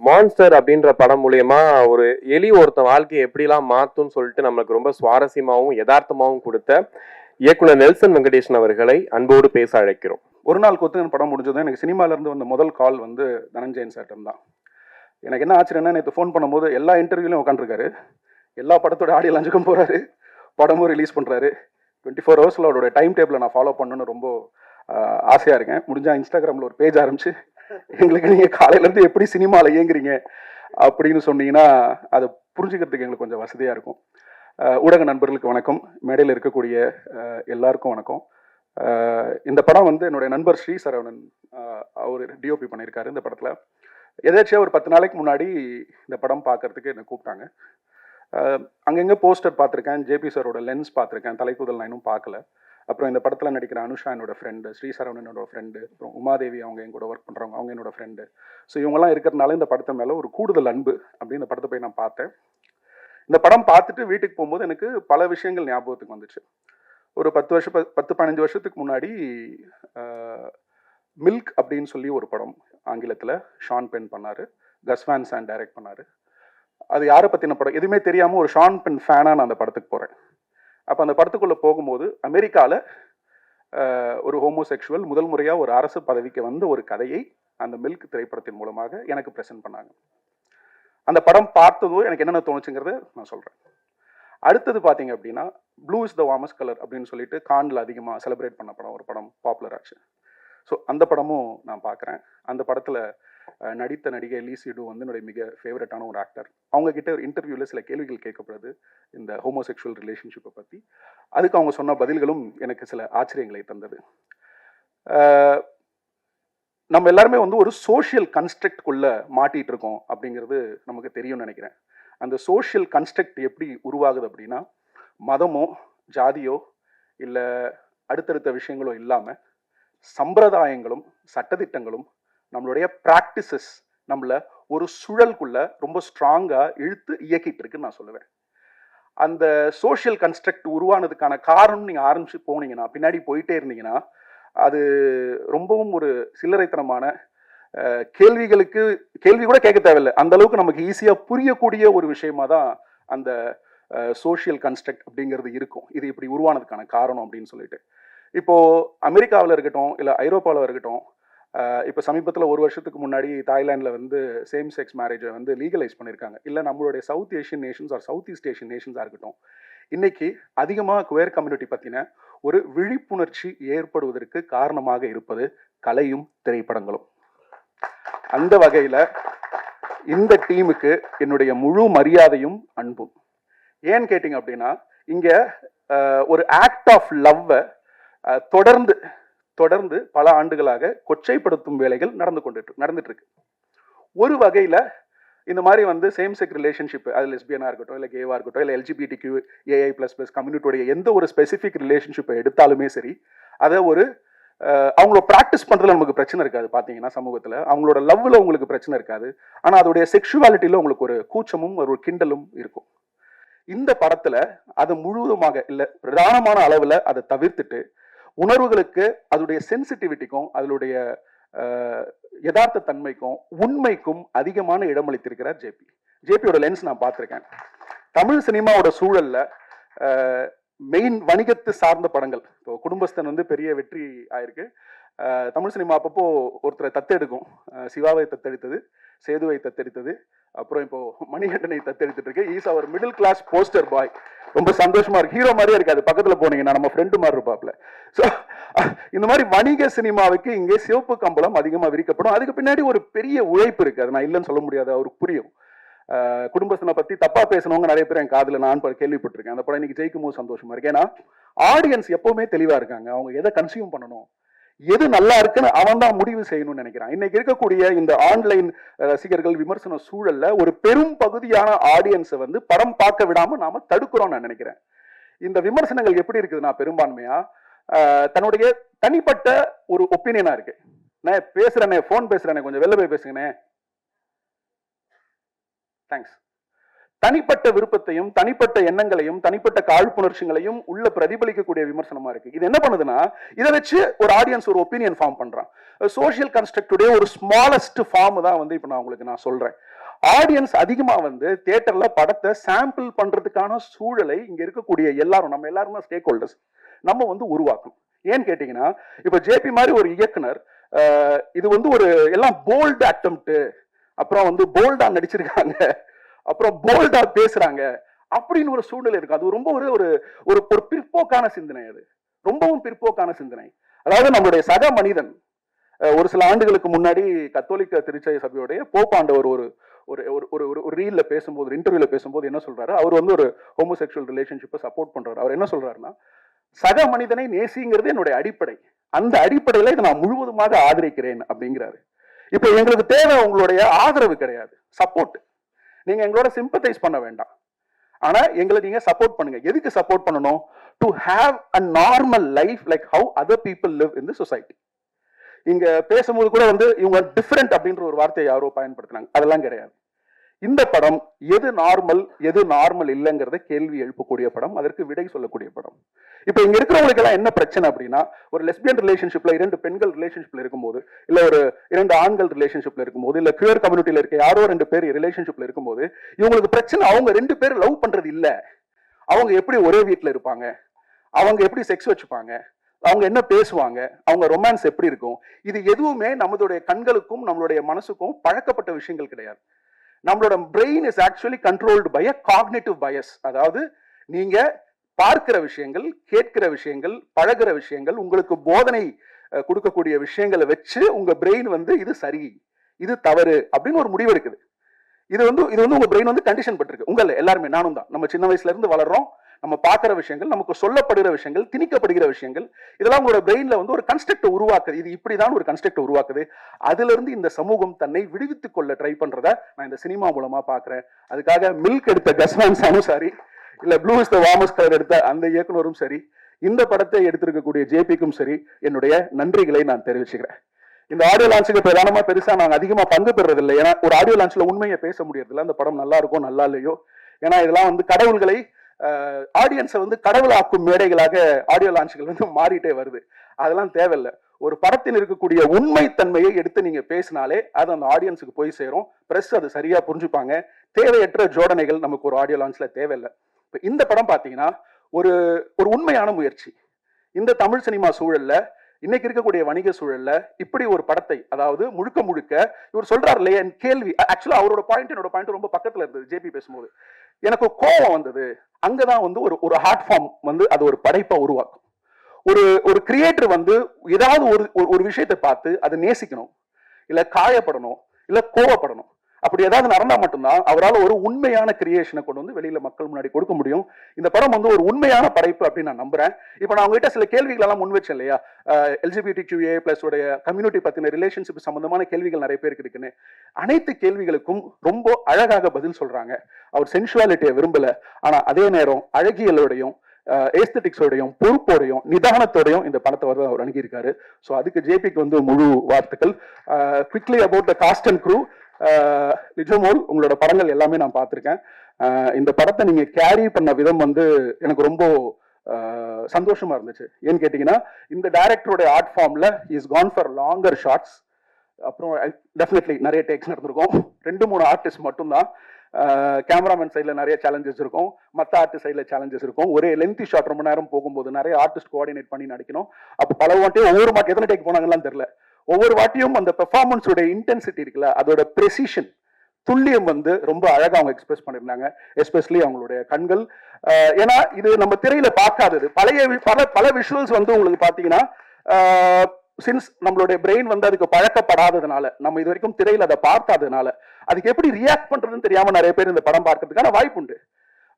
Monster அப்படின்ற படம் மூலியமா ஒரு எலி ஒருத்தன் வாழ்க்கையை எப்படிலாம் மாத்தும்னு சொல்லிட்டு நம்மளுக்கு ரொம்ப சுவாரஸ்யமாகவும் யதார்த்தமாகவும் கொடுத்த இயக்குனர் நெல்சன் வெங்கடேஷன் அவர்களை அன்போடு பேச அழைக்கிறோம். ஒரு நாள் கொத்துன்னு படம் முடிஞ்சதும் எனக்கு சினிமாலேருந்து வந்த முதல் கால் வந்து தனஞ்சயன் சார்ட்டம் தான். எனக்கு என்ன ஆச்சரியன்னா, நேற்று ஃபோன் பண்ணும்போது எல்லா இன்டர்வியூலையும் உட்காந்துருக்காரு, எல்லா படத்தோட ஆடியோ லஞ்சுக்கும் போகிறாரு, படமும் ரிலீஸ் பண்ணுறாரு. 24 ஹவர்ஸில் அவரோட டைம் டேபிளை நான் ஃபாலோ பண்ணணுன்னு ரொம்ப ஆசையாக இருக்கேன். முடிஞ்சால் இன்ஸ்டாகிராமில் ஒரு பேஜ் ஆரம்பிச்சு எங்களுக்கு நீங்கள் காலையிலேருந்து எப்படி சினிமாவில் இயங்குறீங்க அப்படின்னு சொன்னீங்கன்னா அதை புரிஞ்சுக்கிறதுக்கு எங்களுக்கு கொஞ்சம் வசதியாக இருக்கும். ஊடக நண்பர்களுக்கு வணக்கம், மேடையில் இருக்கக்கூடிய எல்லாருக்கும் வணக்கம். இந்த படம் வந்து என்னுடைய நண்பர் ஸ்ரீ சரவணன் அவர் டிஓபி பண்ணியிருக்காரு. இந்த படத்தில் எதாச்சும் ஒரு 10 நாளைக்கு முன்னாடி இந்த படம் பார்க்கறதுக்கு என்னை கூப்பிட்டாங்க. அங்கங்கே போஸ்டர் பார்த்துருக்கேன், ஜேபி சாரோட லென்ஸ் பார்த்துருக்கேன், தலைப்புதல் நான் இன்னும் பார்க்கல. அப்புறம் இந்த படத்தில் நடிக்கிற அனுஷா என்னோட ஃப்ரெண்டு, ஸ்ரீ சரவணன் என்னோட ஃப்ரெண்டு, அப்புறம் உமாதேவி அவங்க என் கூட ஒர்க் பண்ணுறவங்க, அவங்க என்னோட ஃப்ரெண்டு. ஸோ இவங்கெல்லாம் இருக்கிறதுனால இந்த படத்தை மேலே ஒரு கூடுதல் அன்பு அப்படி இந்த படத்தை போய் நான் பார்த்தேன். இந்த படம் பார்த்துட்டு வீட்டுக்கு போகும்போது எனக்கு பல விஷயங்கள் ஞாபகத்துக்கு வந்துச்சு. ஒரு 10-15 வருஷத்துக்கு முன்னாடி மில்க் அப்படின்னு சொல்லி ஒரு படம் ஆங்கிலத்தில் ஷான் பென் பண்ணார், கஸ் வான் சாண்ட் டைரக்ட் பண்ணார். அது யாரை பற்றின படம் எதுவுமே தெரியாமல் ஒரு ஷான் பென் ஃபேனாக நான் அந்த படத்துக்கு போகிறேன். அப்போ அந்த படத்துக்குள்ளே போகும்போது அமெரிக்காவில் ஒரு ஹோமோசெக்சுவல் முதல் முறையாக ஒரு அரசு பதவிக்கு வந்த ஒரு கதையை அந்த மில்க் திரைப்படத்தின் மூலமாக எனக்கு ப்ரெசென்ட் பண்ணாங்க. அந்த படம் பார்த்ததும் எனக்கு என்னென்ன தோணுச்சுங்கிறத நான் சொல்கிறேன். அடுத்தது பார்த்தீங்க அப்படின்னா blue is the warmest colour அப்படின்னு சொல்லிட்டு கானில் அதிகமாக செலிப்ரேட் பண்ண படம், ஒரு படம் பாப்புலர் ஆச்சு. ஸோ அந்த படமும் நான் பார்க்குறேன். அந்த படத்தில் நடித்த நடிகை லீ சிடு வந்து என்னுடைய மிக ஃபேவரட்டான ஒரு ஆக்டர். அவங்கக்கிட்ட ஒரு இன்டர்வியூவில் சில கேள்விகள் கேட்கப்படுது இந்த ஹோமோசெக்சுவல் ரிலேஷன்ஷிப்பை பற்றி. அதுக்கு அவங்க சொன்ன பதில்களும் எனக்கு சில ஆச்சரியங்களை தந்தது. நம்ம எல்லாருமே வந்து ஒரு சோஷியல் கன்ஸ்ட்ரக்ட்குள்ளே மாட்டிகிட்டு இருக்கோம் அப்படிங்கிறது நமக்கு தெரியும்னு நினைக்கிறேன். அந்த சோஷியல் கன்ஸ்ட்ரக்ட் எப்படி உருவாகுது அப்படின்னா, மதமோ ஜாதியோ இல்லை அடுத்தடுத்த விஷயங்களோ இல்லாமல் சம்பிரதாயங்களும் சட்டத்திட்டங்களும் நம்மளுடைய ப்ராக்டிசஸ் நம்மளை ஒரு சுழலுக்குள்ள ரொம்ப ஸ்ட்ராங்காக இழுத்து இயக்கிட்டு இருக்குன்னு நான் சொல்லுவேன். அந்த சோஷியல் கன்ஸ்ட்ரக்ட் உருவானதுக்கான காரணம் நீங்கள் ஆரம்பிச்சு போனீங்கன்னா, பின்னாடி போயிட்டே இருந்தீங்கன்னா, அது ரொம்பவும் ஒரு சில்லறைத்தனமான கேள்வி கூட கேட்க தேவையில்லை, அந்த அளவுக்கு நமக்கு ஈஸியாக புரியக்கூடிய ஒரு விஷயமா தான் அந்த சோஷியல் கன்ஸ்ட்ரக்ட் அப்படிங்கிறது இருக்கும். இது இப்படி உருவானதுக்கான காரணம் அப்படின்னு சொல்லிட்டு, இப்போது அமெரிக்காவில் இருக்கட்டும் இல்லை ஐரோப்பாவில் இருக்கட்டும், இப்போ சமீபத்தில் ஒரு வருஷத்துக்கு முன்னாடி தாய்லாண்டில் வந்து சேம் செக்ஸ் மேரேஜை வந்து லீகலைஸ் பண்ணியிருக்காங்க. இல்லை நம்மளுடைய south Asian nations or south east Asian நேஷன்ஸாக இருக்கட்டும், இன்னைக்கு அதிகமாக குவேர் கம்யூனிட்டி பற்றின ஒரு விழிப்புணர்ச்சி ஏற்படுவதற்கு காரணமாக இருப்பது கலையும் திரைப்படங்களும். அந்த வகையில் இந்த டீமுக்கு என்னுடைய முழு மரியாதையும் அன்பும். ஏன்னு கேட்டிங்க அப்படின்னா, இங்கே ஒரு ஆக்ட் ஆஃப் லவ்வை தொடர்ந்து பல ஆண்டுகளாக கொச்சைப்படுத்தும் வேலைகள் நடந்துட்டு இருக்கு. ஒரு வகையில் இந்த மாதிரி வந்து சேம் செக் ரிலேஷன்ஷிப், அது லெஸ்பியனாக இருக்கட்டும் இல்லை கேவாக இருக்கட்டும் இல்லை LGBTQ AI++ கம்யூனிட்டியோடைய எந்த ஒரு ஸ்பெசிஃபிக் ரிலேஷன்ஷிப்பை எடுத்தாலுமே சரி, அதை ஒரு அவங்களோட ப்ராக்டிஸ் பண்ணுறதுல நமக்கு பிரச்சனை இருக்காது. பார்த்தீங்கன்னா சமூகத்தில் அவங்களோட லவ்வில் உங்களுக்கு பிரச்சனை இருக்காது, ஆனால் அதோடைய செக்ஷுவாலிட்டியில் உங்களுக்கு ஒரு கூச்சமும் ஒரு கிண்டலும் இருக்கும். இந்த படத்தில் அது முழுவதுமாக இல்லை, பிரதானமான அளவில் அதை தவிர்த்துட்டு உணர்வுகளுக்கு அதோடைய சென்சிட்டிவிட்டிக்கும் அதனுடைய யதார்த்த தன்மைக்கும் உண்மைக்கும் அதிகமான இடமளித்திருக்கிறார் ஜேபியோட லென்ஸ் நான் பார்த்துருக்கேன். தமிழ் சினிமாவோட சூழல்ல மெயின் வணிகத்து சார்ந்த படங்கள், இப்போ குடும்பஸ்தன் வந்து பெரிய வெற்றி ஆயிருக்கு. தமிழ் சினிமா அப்பப்போ ஒருத்தரை தத்தெடுக்கும். சிவாவை தத்தெடுத்தது, சேதுவை தத்தெடுத்தது, அப்புறம் இப்போ மணிகண்டனை தத்தெடுத்துட்டு இருக்கு. Is our middle class poster boy. ரொம்ப சந்தோஷமா இருக்கு, ஹீரோ மாதிரியே இருக்காது, பக்கத்துல போனீங்கன்னா நம்ம ஃப்ரெண்டு மாதிரி இருப்பாப்ல. ஸோ இந்த மாதிரி வணிக சினிமாவுக்கு இங்கே சிவப்பு கம்பளம் அதிகமாக விரிக்கப்படும். அதுக்கு பின்னாடி ஒரு பெரிய உழைப்பு இருக்கு, அது நான் இல்லைன்னு சொல்ல முடியாது, அவருக்கு புரியும். குடும்பத்தினை பத்தி தப்பா பேசினவங்க நிறைய பேர் என் காதுல நான் கேள்விப்பட்டிருக்கேன். அந்த படம் இன்னைக்கு ஜெயிக்கும் போது சந்தோஷமா இருக்கு. ஏன்னா ஆடியன்ஸ் எப்பவுமே தெளிவா இருக்காங்க, அவங்க எதை கன்சியூம் பண்ணணும், எது நல்லா இருக்குன்னு அவன் தான் முடிவு செய்யணும்னு நினைக்கிறான். இன்னைக்கு இருக்கக்கூடிய இந்த ஆன்லைன் ரசிகர்கள் விமர்சன சூழல்ல ஒரு பெரும் பகுதியான ஆடியன்ஸை வந்து படம் பார்க்க விடாம நாம தடுக்கிறோம் நான் நினைக்கிறேன். இந்த விமர்சனங்கள் எப்படி இருக்குதுன்னா, பெரும்பான்மையா தன்னுடைய தனிப்பட்ட ஒரு ஒப்பீனியனா இருக்கு. நான் பேசுறேனே, போன் பேசுறேனே, கொஞ்சம் வெளில போய் பேசுங்கண்ணே, தேங்க்ஸ். தனிப்பட்ட விருப்பத்தையும் தனிப்பட்ட எண்ணங்களையும் தனிப்பட்ட காழ்ப்புணர்ச்சிகளையும் உள்ள பிரதிபலிக்கக்கூடிய விமர்சனமா இருக்கு. இது என்ன பண்ணுதுன்னா, இதை வச்சு ஒரு ஆடியன்ஸ் ஒரு ஒப்பீனியன் ஃபார்ம் பண்றான். சோசியல் கன்ஸ்ட்ரக்டுடைய ஒரு ஸ்மாலஸ்ட் ஃபார்ம் தான் வந்து இப்ப நான் சொல்றேன். ஆடியன்ஸ் அதிகமா வந்து தியேட்டர்ல படத்தை சாம்பிள் பண்றதுக்கான சூழலை இங்க இருக்கக்கூடிய எல்லாரும், நம்ம எல்லாரும் தான் ஸ்டேக் ஹோல்டர்ஸ், நம்ம வந்து உருவாக்கணும். ஏன்னு கேட்டீங்கன்னா, இப்ப ஜேபி மாதிரி ஒரு இயக்குனர் இது வந்து ஒரு எல்லாம் போல்டு அட்டெம்ப்ட், அப்புறம் வந்து போல்டா நடிச்சிருக்காங்க, அப்புறம் போல்டா பேசுறாங்க அப்படின்னு ஒரு சூழ்நிலை இருக்கு. அது ரொம்ப ஒரு ஒரு ஒரு பிற்போக்கான சிந்தனை. அது ரொம்பவும் பிற்போக்கான சிந்தனை. அதாவது நம்மளுடைய சக மனிதன் ஒரு சில ஆண்டுகளுக்கு முன்னாடி கத்தோலிக்க திருச்சபை சபையுடைய போப்பாண்டவர் ஒரு ஒரு ரீல்ல பேசும்போது, இன்டர்வியூல பேசும்போது என்ன சொல்றாரு, அவர் வந்து ஒரு ஹோமோசெக்சுவல் ரிலேஷன்ஷிப்பை சப்போர்ட் பண்றாரு. அவர் என்ன சொல்றாருன்னா, சக மனிதனை நேசிங்கிறது என்னுடைய அடிப்படை, அந்த அடிப்படையில இதை நான் முழுவதுமாக ஆதரிக்கிறேன் அப்படிங்கிறாரு. இப்ப எங்களுக்கு தேவை உங்களுடைய ஆதரவு கிடையாது, சப்போர்ட். நீங்க எங்களோட சிம்பத்தைஸ் பண்ண வேண்டாம், ஆனா எங்களை நீங்க சப்போர்ட் பண்ணுங்க. எதுக்கு சப்போர்ட் பண்ணணும்? To have a normal life like how other people live in the society. இங்க பேசும்போது கூட வந்து இவங்க டிஃபரெண்ட் அப்படின்ற ஒரு வார்த்தையை யாரோ பயன்படுத்தினாங்க, அதெல்லாம் கிடையாது. இந்த படம் எது நார்மல் இல்லைங்கிறத கேள்வி எழுப்பக்கூடிய படம், அதற்கு விடை சொல்லக்கூடிய படம். இப்ப இங்க இருக்கிறவங்களுக்கு எல்லாம் என்ன பிரச்சனை அப்படின்னா, ஒரு லெஸ்பியன் ரிலேஷன்ஷிப்ல 2 பெண்கள் ரிலேஷன்ஷிப்ல இருக்கும்போது, இல்ல ஒரு 2 ஆண்கள் ரிலேஷன்ஷிப்ல இருக்கும்போது, இல்ல கியூர் கம்யூனிட்டியில இருக்க யாரோ 2 பேர் ரிலேஷன்ஷிப்ல இருக்கும்போது, இவங்களுக்கு பிரச்சனை அவங்க 2 பேர் லவ் பண்றது இல்ல, அவங்க எப்படி ஒரே வீட்டுல இருப்பாங்க, அவங்க எப்படி செக்ஸ் வச்சுப்பாங்க, அவங்க என்ன பேசுவாங்க, அவங்க ரொமான்ஸ் எப்படி இருக்கும், இது எதுவுமே நம்மளுடைய கண்களுக்கும் நம்மளுடைய மனசுக்கும் பழக்கப்பட்ட விஷயங்கள் கிடையாது. நம்மளோட brain is actually controlled by a cognitive bias. அதாவது நீங்க பார்க்கிற விஷயங்கள், கேட்கிற விஷயங்கள், பழகிற விஷயங்கள், உங்களுக்கு போதனை கொடுக்கக்கூடிய விஷயங்களை வச்சு உங்க பிரெயின் வந்து இது சரி, இது தவறு அப்படின்னு ஒரு முடிவு எடுக்குது. இது வந்து உங்க பிரெயின் வந்து கண்டிஷன் பட்டிருக்கு. உங்கள எல்லாருமே, நானும் தான், நம்ம சின்ன வயசுல இருந்து வளர்றோம், நம்ம பார்க்கிற விஷயங்கள், நமக்கு சொல்லப்படுகிற விஷயங்கள், திணிக்கப்படுகிற விஷயங்கள், இதெல்லாம் உங்களோட பிரெயின்ல வந்து ஒரு கன்ஸ்ட்ரக்ட் உருவாக்குது. இது இப்படிதான் ஒரு கன்ஸ்ட்ரக்ட் உருவாக்குது. அதுல இருந்து இந்த சமூகம் தன்னை விடுவித்துக் கொள்ள ட்ரை பண்றத நான் இந்த சினிமா மூலமா பாக்குறேன். அதுக்காக மில்க் எடுத்த கஸ்மான் சாமும் சரி, இல்ல blue is the warmest colour எடுத்த அந்த இயக்குனரும் சரி, இந்த படத்தை எடுத்திருக்கக்கூடிய ஜேபிக்கும் சரி, என்னுடைய நன்றிகளை நான் தெரிவிச்சுக்கிறேன். இந்த ஆடியோ லான்ச்சுக்கு பிரதானமா பெருசா நாங்க அதிகமா பங்கு பெறது இல்லை. ஏன்னா ஒரு ஆடியோ லான்ச்ல உண்மையை பேச முடியறது இல்லை, அந்த படம் நல்லா இருக்கும் நல்லா இல்லையோ. ஏன்னா இதெல்லாம் வந்து கடவுள்களை ஆடியன்ஸை வந்து கடவுளாக்கும் மேடைகளாக ஆடியோ லான்ச்சுகள் வந்து மாறிட்டே வருது. அதெல்லாம் தேவையில்லை. ஒரு படத்தில் இருக்கக்கூடிய உண்மைத்தன்மையை எடுத்து நீங்க பேசினாலே அது அந்த ஆடியன்ஸுக்கு போய் சேரும். பிரஸ் அது சரியா புரிஞ்சுப்பாங்க. தேவையற்ற ஜோடனைகள் நமக்கு ஒரு ஆடியோ லான்ச்ல தேவையில்லை. இப்ப இந்த படம் பாத்தீங்கன்னா ஒரு ஒரு உண்மையான முயற்சி. இந்த தமிழ் சினிமா சூழல்ல, இன்னைக்கு இருக்கக்கூடிய வணிக சூழல்ல இப்படி ஒரு படத்தை, அதாவது முழுக்க முழுக்க இவர் சொல்றாரு இல்லையா, என் கேள்வி ஆக்சுவலா அவரோட பாயிண்ட் என்னோட பாயிண்ட் ரொம்ப பக்கத்துல இருந்தது. ஜேபி பேசும்போது எனக்கு கோபம் வந்தது. அங்கதான் வந்து ஒரு ஹார்ட் ஃபார்ம் வந்து அது ஒரு படைப்பா உருவாக்கும். ஒரு கிரியேட்டர் வந்து ஏதாவது ஒரு விஷயத்தை பார்த்து அதை நேசிக்கணும், இல்ல காயப்படணும், இல்ல கோவப்படணும். அப்படி ஏதாவது நடந்தா மட்டும்தான் அவரால் ஒரு உண்மையான கிரியேஷனை கொண்டு வந்து வெளியில மக்கள் முன்னாடி கொடுக்க முடியும். இந்த படம் வந்து ஒரு உண்மையான படைப்பு அப்படின்னு நான் நம்புறேன். இப்ப நான் உங்ககிட்ட சில கேள்விகள் எல்லாம் முன் வச்சேன் இல்லையா, LGBTQIA+ உடைய கம்யூனிட்டி பத்தின ரிலேஷன்ஷிப் சம்பந்தமான கேள்விகள் நிறைய பேருக்கு இருக்குன்னு. அனைத்து கேள்விகளுக்கும் ரொம்ப அழகாக பதில் சொல்றாங்க. அவர் சென்சுவாலிட்டியை விரும்பல, ஆனா அதே நேரம் அழகியலோடையும் ஏஸ்தட்டிக்ஸோடையும் பொறுப்போடையும் நிதானத்தோடையும் இந்த படத்தை வந்து அவர் அணுகியிருக்காரு. ஸோ அதுக்கு ஜேபிக்கு வந்து முழு வாழ்த்துக்கள். Quickly about the cast and crew, நிஜமோல் உங்களோட படங்கள் எல்லாமே நான் பார்த்துருக்கேன். இந்த படத்தை நீங்க கேரி பண்ண விதம் வந்து எனக்கு ரொம்ப சந்தோஷமா இருந்துச்சு. ஏன்னு கேட்டீங்கன்னா, இந்த டைரக்டருடைய ஆர்ட் ஃபார்ம்ல is gone for longer shorts. அப்புறம் டெஃபினெட்லி நிறைய டேக்ஸ் நடந்திருக்கும். 2-3 ஆர்டிஸ்ட் மட்டும்தான். கேமராமேன் சைட்ல நிறைய சேலஞ்சஸ் இருக்கும், மற்ற ஆர்டிஸ்ட் சைட்ல சேலஞ்சஸ் இருக்கும். ஒரே லென்த்தி ஷாட் ரொம்ப நேரம் போகும்போது நிறைய ஆர்டிஸ்ட் கோஆர்டினேட் பண்ணி நடிக்கணும். அப்போ பல வாட்டியும் ஒவ்வொரு வாட்டி எத்தனை டேக் போனாங்கலாம் தெரியல. ஒவ்வொரு வாட்டியும் அந்த பெர்ஃபார்மன்ஸோட இன்டென்சிட்டி இருக்குல்ல, அதோட ப்ரெசிஷன், துல்லியம் வந்து ரொம்ப அழகா அவங்க எக்ஸ்பிரஸ் பண்ணிருந்தாங்க. எஸ்பெஷலி அவங்களுடைய கண்கள். ஏன்னா இது நம்ம திரையில பார்க்காதது. பல விஷுவல்ஸ் வந்து உங்களுக்கு பாத்தீங்கன்னா, சின்ஸ் நம்மளுடைய பிரெயின் வந்து அதுக்கு பழக்கப்படாததுனால, நம்ம இது வரைக்கும் திரையில அதை பார்க்காததுனால, அதுக்கு எப்படி ரியாக்ட் பண்றதுன்னு தெரியாம நிறைய பேர் இந்த படம் பார்க்கறதுக்கான வாய்ப்புண்டு.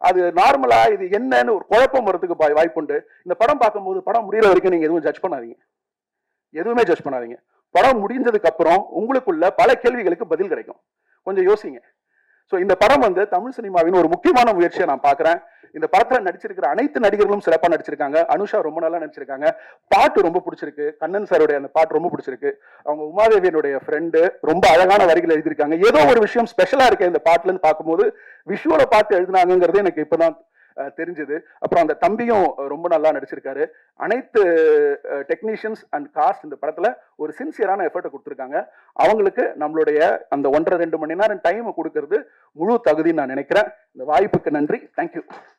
அது நார்மலா இது என்னன்னு ஒரு குழப்பம் வரதுக்கு வாய்ப்புண்டு. இந்த படம் பார்க்கும்போது படம் முடிகிற வரைக்கும் நீங்க எதுவும் ஜட்ஜ் பண்ணாதீங்க, எதுவுமே ஜட்ஜ் பண்ணாதீங்க. படம் முடிஞ்சதுக்கு அப்புறம் உங்களுக்குள்ள பல கேள்விகளுக்கு பதில் கிடைக்கும். கொஞ்சம் யோசிங்க. ஸோ இந்த படம் வந்து தமிழ் சினிமாவின் ஒரு முக்கியமான முயற்சியை நான் பார்க்குறேன். இந்த படத்துல நடிச்சிருக்கிற அனைத்து நடிகர்களும் சிறப்பா நடிச்சிருக்காங்க. அனுஷா ரொம்ப நல்லா நடிச்சிருக்காங்க. பாட்டு ரொம்ப பிடிச்சிருக்கு. கண்ணன் சாருடைய அந்த பாட்டு ரொம்ப பிடிச்சிருக்கு. அவங்க உமாதேவியனுடைய ஃப்ரெண்டு ரொம்ப அழகான வரிகள் எழுதியிருக்காங்க. ஏதோ ஒரு விஷயம் ஸ்பெஷலா இருக்கு இந்த பாட்டுலன்னு பார்க்கும்போது விஷுவலை பார்த்து எழுதினாங்கிறது எனக்கு இப்பதான் தெரிஞ்சது. அப்புறம் அந்த தம்பியும் ரொம்ப நல்லா நடிச்சிருக்காரு. அனைத்து டெக்னீஷியன்ஸ் அண்ட் காஸ்ட் இந்த படத்துல ஒரு சின்சியரான எஃபர்ட்டை கொடுத்துருக்காங்க. அவங்களுக்கு நம்மளுடைய அந்த 1.5-2 மணி நேரம் டைம் கொடுக்கறது முழு தகுதின்னு நான் நினைக்கிறேன். இந்த வாய்ப்புக்கு நன்றி. தேங்க்யூ.